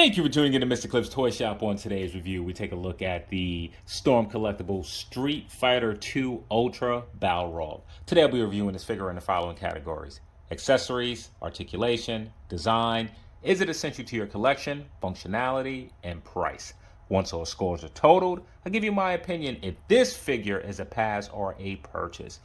Thank you for tuning in to Mr. Cliff's Toy Shop. On today's review, we take a look at the Storm Collectibles Street Fighter 2 Ultra Balrog. Today I'll be reviewing this figure in the following categories: accessories, articulation, design, is it essential to your collection, functionality, and price. Once all scores are totaled, I'll give you my opinion if this figure is a pass or a purchase.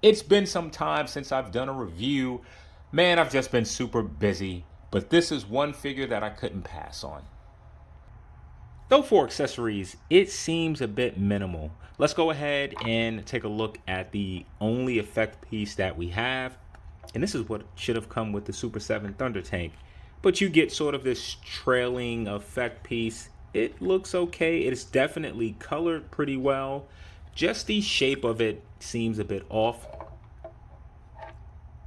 It's been some time since I've done a review. Man, I've just been super busy. But this is one figure that I couldn't pass on. Though for accessories, it seems a bit minimal. Let's go ahead and take a look at the only effect piece that we have. And this is what should have come with the Super 7 Thunder Tank. But you get sort of this trailing effect piece. It looks okay. It's definitely colored pretty well. Just the shape of it seems a bit off.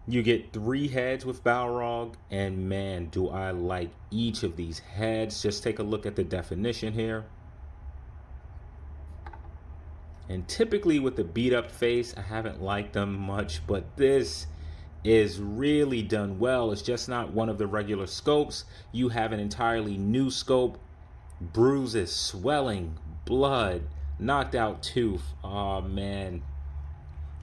You get 3 heads with Balrog, and man, do I like each of these heads. Just take a look at the definition here. And typically with the beat up face, I haven't liked them much, but this is really done well. It's just not one of the regular scopes. You have an entirely new scope, bruises, swelling, blood, knocked out tooth. Oh man.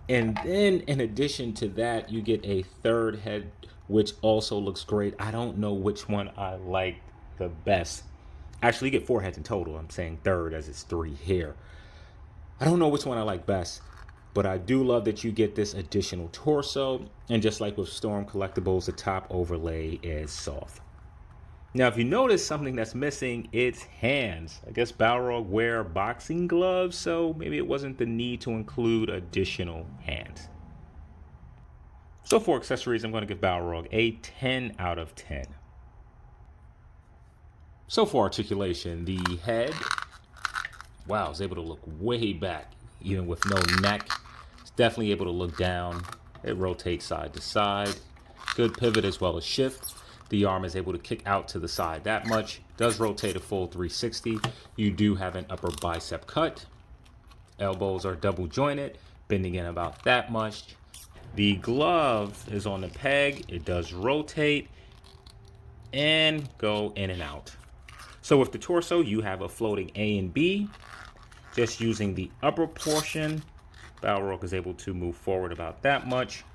And then in addition to that, you get a third head, which also looks great. I don't know which one I like the best. Actually, you get 4 heads in total. I'm saying third as it's 3 here. I don't know which one I like best, but I do love that you get this additional torso. And just like with Storm Collectibles, the top overlay is soft. Now, if you notice something that's missing, it's hands. I guess Balrog wear boxing gloves, so maybe it wasn't the need to include additional hands. So for accessories, I'm going to give Balrog a 10 out of 10. So for articulation, the head, wow, is able to look way back, even with no neck. It's definitely able to look down. It rotates side to side. Good pivot as well as shift. The arm is able to kick out to the side that much. Does rotate a full 360. You do have an upper bicep cut. Elbows are double jointed, bending in about that much. The glove is on the peg. It does rotate and go in and out. So with the torso, you have a floating A and B. Just using the upper portion, Balrog is able to move forward about that much.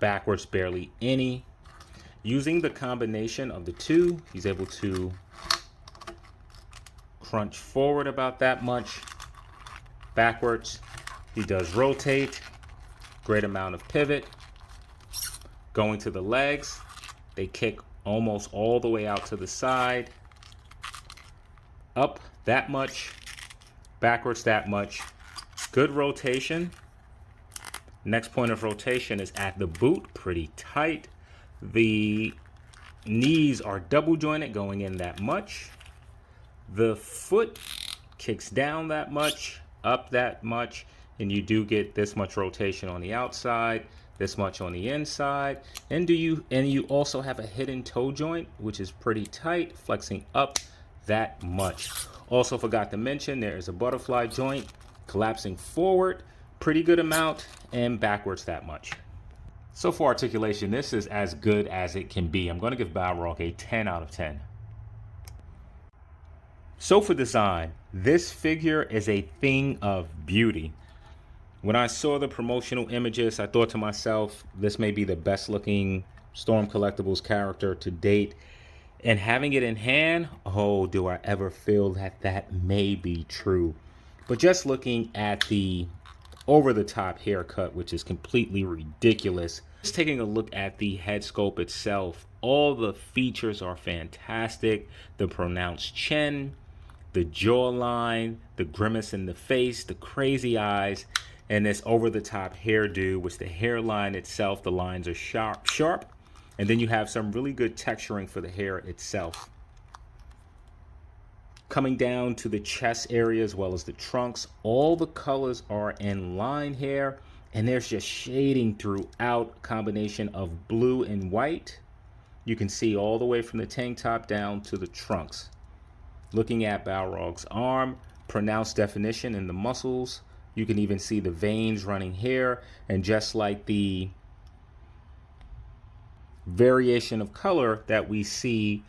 Backwards barely any. Using the combination of the two, he's able to crunch forward about that much. Backwards, he does rotate. Great amount of pivot. Going to the legs, they kick almost all the way out to the side. Up that much. Backwards that much. Good rotation. Next point of rotation is at the boot, pretty tight. The knees are double jointed, going in that much. The foot kicks down that much, up that much, and you do get this much rotation on the outside, this much on the inside. And you also have a hidden toe joint, which is pretty tight, flexing up that much. Also forgot to mention there is a butterfly joint collapsing forward, pretty good amount, and backwards that much. So for articulation, this is as good as it can be. I'm going to give Balrog a 10 out of 10. So for design, this figure is a thing of beauty. When I saw the promotional images, I thought to myself, this may be the best looking Storm Collectibles character to date. And having it in hand, oh, do I ever feel that that may be true. But just looking at the over-the-top haircut, which is completely ridiculous. Just taking a look at the head sculpt itself, all the features are fantastic. The pronounced chin, the jawline, the grimace in the face, the crazy eyes, and this over-the-top hairdo, which the hairline itself, the lines are sharp, and then you have some really good texturing for the hair itself. Coming down to the chest area as well as the trunks, all the colors are in line here, and there's just shading throughout, combination of blue and white. You can see all the way from the tank top down to the trunks. Looking at Balrog's arm, pronounced definition in the muscles. You can even see the veins running here, and just like the variation of color that we see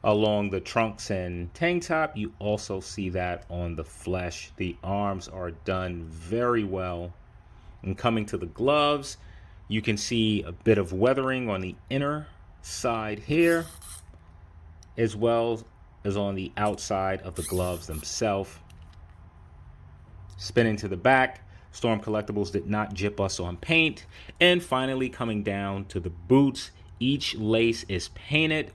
along the trunks and tank top, you also see that on the flesh. The arms are done very well. And coming to the gloves, you can see a bit of weathering on the inner side here, as well as on the outside of the gloves themselves. Spinning to the back, Storm Collectibles did not gyp us on paint. And finally, coming down to the boots, each lace is painted,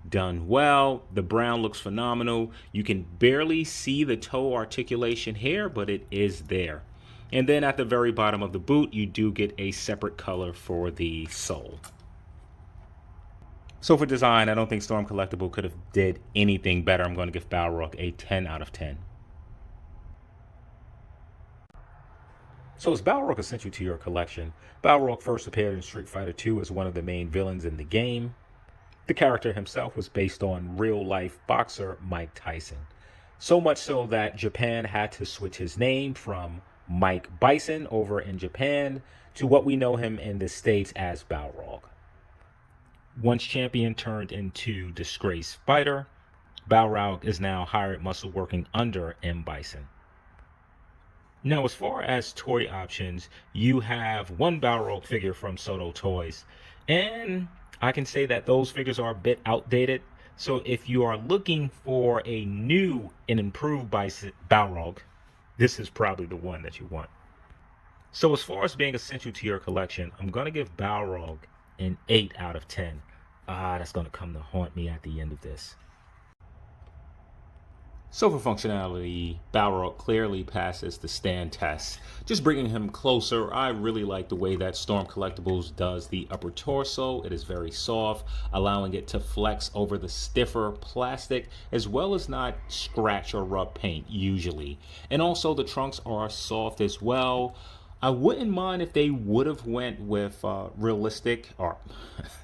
done well. The brown looks phenomenal. You can barely see the toe articulation here, but it is there. And then at the very bottom of the boot, you do get a separate color for the sole. So for design, I don't think Storm Collectible could have did anything better. I'm going to give Balrog a 10 out of 10. So is Balrog essential to your collection? Balrog first appeared in Street Fighter II as one of the main villains in the game. The character himself was based on real-life boxer Mike Tyson. So much so that Japan had to switch his name from Mike Bison over in Japan to what we know him in the States as Balrog. Once champion turned into disgraced fighter, Balrog is now hired muscle working under M. Bison. Now, as far as toy options, you have one Balrog figure from Soto Toys, and I can say that those figures are a bit outdated. So if you are looking for a new and improved Balrog, this is probably the one that you want. So as far as being essential to your collection, I'm going to give Balrog an 8 out of 10. That's going to come to haunt me at the end of this. So for functionality, Balrog clearly passes the stand test. Just bringing him closer, I really like the way that Storm Collectibles does the upper torso. It is very soft, allowing it to flex over the stiffer plastic, as well as not scratch or rub paint usually. And also the trunks are soft as well. I wouldn't mind if they would have went with realistic or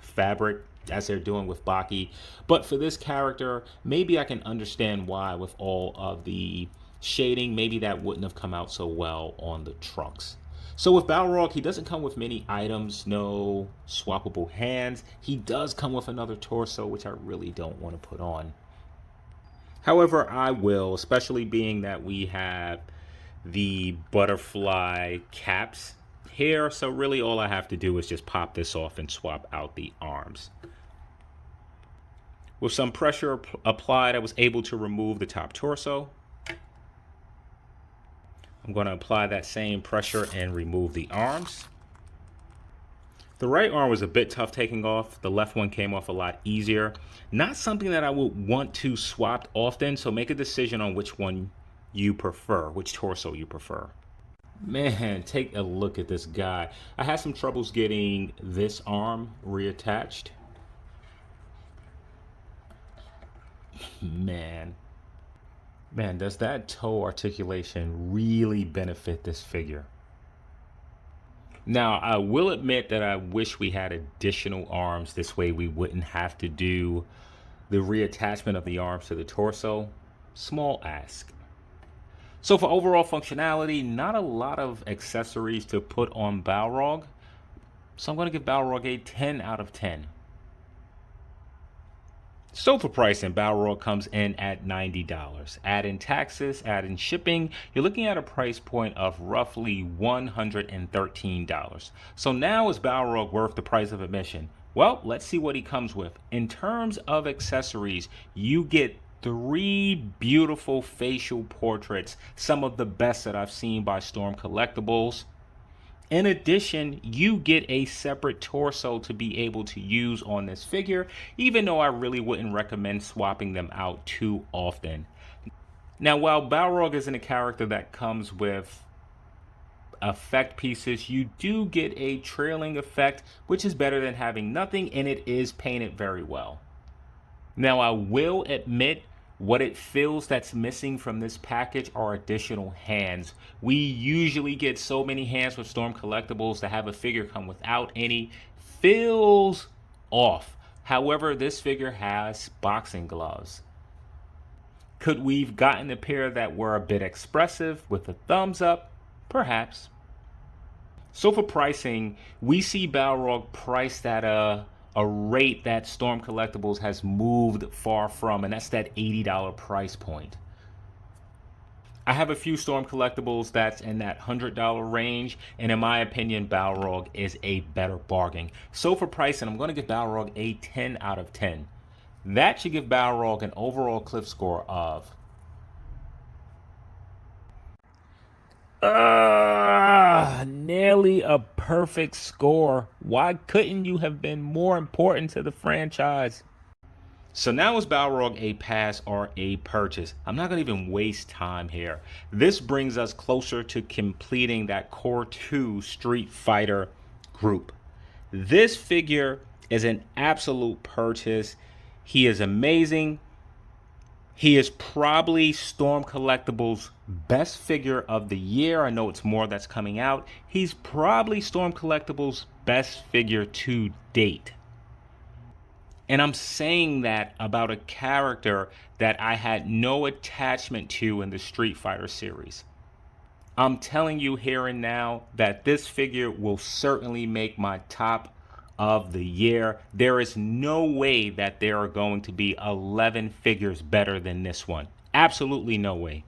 fabric, as they're doing with Baki. But for this character, maybe I can understand why with all of the shading, maybe that wouldn't have come out so well on the trunks. So with Balrog, he doesn't come with many items, no swappable hands. He does come with another torso, which I really don't want to put on. However, I will, especially being that we have the butterfly caps here. So really all I have to do is just pop this off and swap out the arms. With some pressure applied, I was able to remove the top torso. I'm going to apply that same pressure and remove the arms. The right arm was a bit tough taking off. The left one came off a lot easier. Not something that I would want to swap often, so make a decision on which one you prefer, which torso you prefer. Man, take a look at this guy. I had some troubles getting this arm reattached. Man, does that toe articulation really benefit this figure? Now, I will admit that I wish we had additional arms. This way we wouldn't have to do the reattachment of the arms to the torso. Small ask. So for overall functionality, not a lot of accessories to put on Balrog. So I'm going to give Balrog a 10 out of 10. So for pricing, Balrog comes in at $90. Add in taxes, add in shipping, you're looking at a price point of roughly $113. So now is Balrog worth the price of admission? Well, let's see what he comes with. In terms of accessories, you get 3 beautiful facial portraits, some of the best that I've seen by Storm Collectibles. In addition, you get a separate torso to be able to use on this figure, even though I really wouldn't recommend swapping them out too often. Now, while Balrog isn't a character that comes with effect pieces, you do get a trailing effect, which is better than having nothing, and it is painted very well. Now, I will admit, what it feels that's missing from this package are additional hands. We usually get so many hands with Storm Collectibles. To have a figure come without any feels off. However, this figure has boxing gloves. Could we've gotten a pair that were a bit expressive with a thumbs up? Perhaps. So for pricing, we see Balrog priced at a rate that Storm Collectibles has moved far from, and that's that $80 price point. I have a few Storm Collectibles that's in that $100 range, and in my opinion, Balrog is a better bargain. So for pricing, I'm going to give Balrog a 10 out of 10. That should give Balrog an overall cliff score of nearly a perfect score. Why couldn't you have been more important to the franchise? So now is Balrog a pass or a purchase? I'm not going to even waste time here. This brings us closer to completing that Core 2 Street Fighter group. This figure is an absolute purchase. He is amazing. He is probably Storm Collectibles' best figure of the year. I know it's more that's coming out. He's probably Storm Collectibles' best figure to date. And I'm saying that about a character that I had no attachment to in the Street Fighter series. I'm telling you here and now that this figure will certainly make my top of the year. There is no way that there are going to be 11 figures better than this one. Absolutely no way.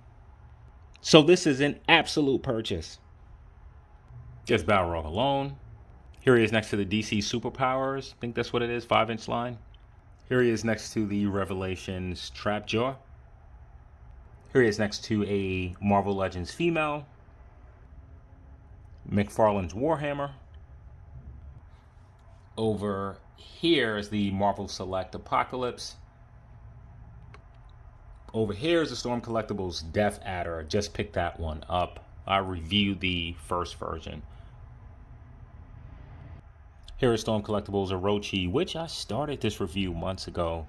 So this is an absolute purchase. Just Balrog alone. Here he is next to the DC Superpowers. I think that's what it is, 5-inch line. Here he is next to the Revelations Trapjaw. Here he is next to a Marvel Legends female. McFarlane's Warhammer. Over here is the Marvel Select Apocalypse. Over here is the Storm Collectibles Death Adder. I just picked that one up. I reviewed the first version. Here is Storm Collectibles Orochi, which I started this review months ago.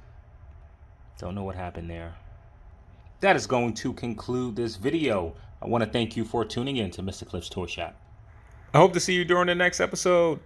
Don't know what happened there. That is going to conclude this video. I want to thank you for tuning in to Mr. Cliff's Toy Shop. I hope to see you during the next episode.